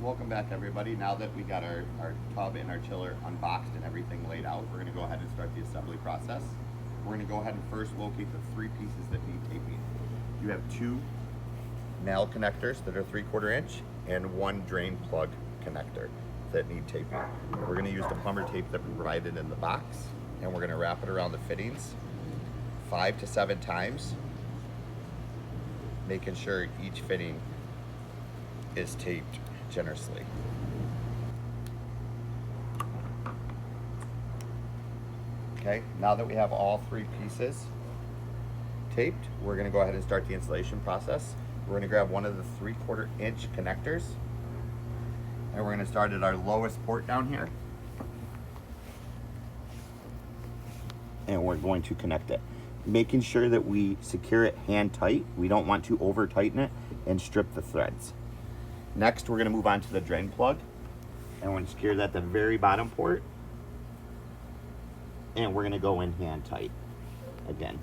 Welcome back, everybody. Now that we got our tub and our chiller unboxed and everything laid out, we're going to go ahead and start the assembly process. We're going to go ahead and first locate the three pieces that need taping. You have two nail connectors that are 3/4 inch and one drain plug connector that need taping. We're going to use the plumber tape that we provided in the box, and we're going to wrap it around the fittings 5 to 7 times, making sure each fitting is taped generously. Okay, now that we have all three pieces taped, we're going to go ahead and start the installation process. We're going to grab one of the 3/4 inch connectors, and we're going to start at our lowest port down here, and we're going to connect it, making sure that we secure it hand tight. We don't want to over tighten it and strip the threads. Next, we're going to move on to the drain plug, and we're going to secure that at the very bottom port, and we're going to go in hand tight again.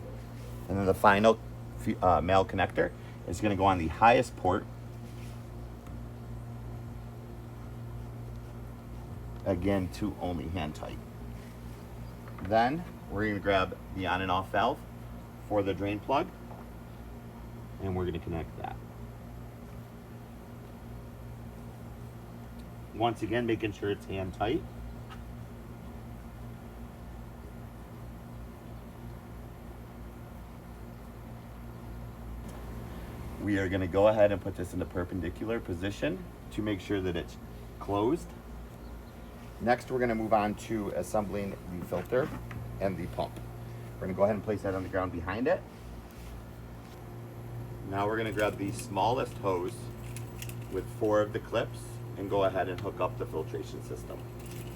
And then the final male connector is going to go on the highest port, again to only hand tight. Then we're going to grab the on and off valve for the drain plug, and we're going to connect that. Once again, making sure it's hand tight. We are going to go ahead and put this in the perpendicular position to make sure that it's closed. Next, we're going to move on to assembling the filter and the pump. We're going to go ahead and place that on the ground behind it. Now we're going to grab the smallest hose with 4 of the clips and go ahead and hook up the filtration system.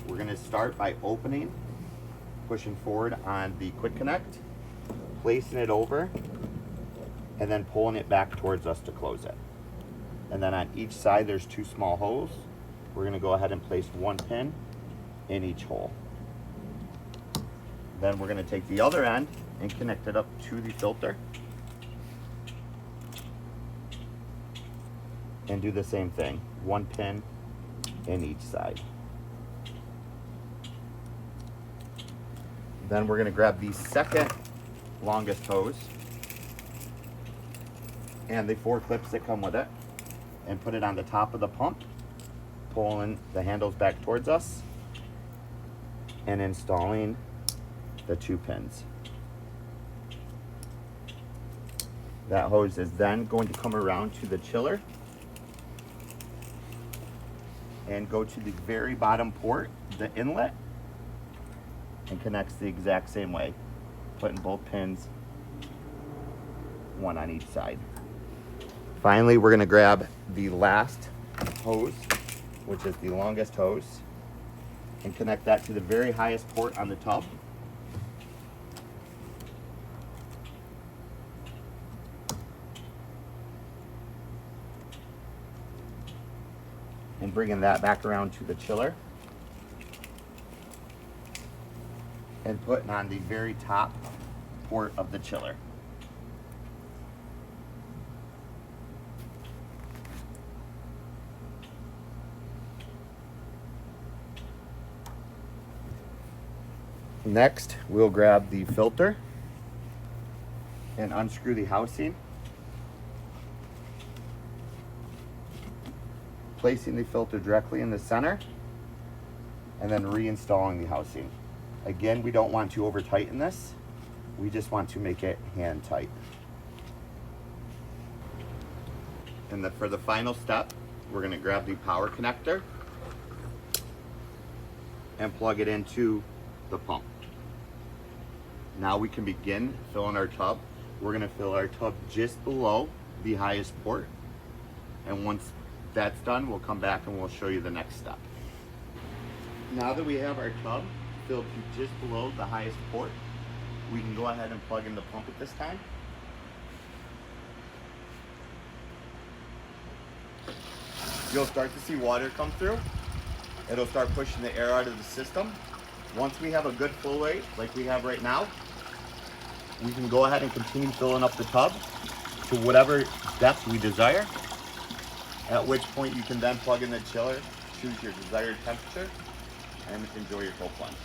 We're going to start by opening, pushing forward on the quick connect, placing it over, and then pulling it back towards us to close it. And then on each side there's 2 small holes. We're going to go ahead and place 1 pin in each hole. Then we're going to take the other end and connect it up to the filter and do the same thing, 1 pin in each side. Then we're going to grab the second longest hose and the 4 clips that come with it and put it on the top of the pump, pulling the handles back towards us and installing the 2 pins. That hose is then going to come around to the chiller and go to the very bottom port, the inlet, and connects the exact same way, putting both pins, 1 on each side. Finally, we're going to grab the last hose, which is the longest hose, and connect that to the very highest port on the tub. And bringing that back around to the chiller and putting on the very top port of the chiller. Next, we'll grab the filter and unscrew the housing, placing the filter directly in the center, and then reinstalling the housing. Again, we don't want to over tighten this. We just want to make it hand tight. And then for the final step, we're going to grab the power connector and plug it into the pump. Now we can begin filling our tub. We're going to fill our tub just below the highest port, and once that's done, we'll come back and we'll show you the next step. Now that we have our tub filled to just below the highest port, we can go ahead and plug in the pump at this time. You'll start to see water come through. It'll start pushing the air out of the system. Once we have a good flow rate like we have right now, we can go ahead and continue filling up the tub to whatever depth we desire. At which point you can then plug in the chiller, choose your desired temperature, and enjoy your cold plunge.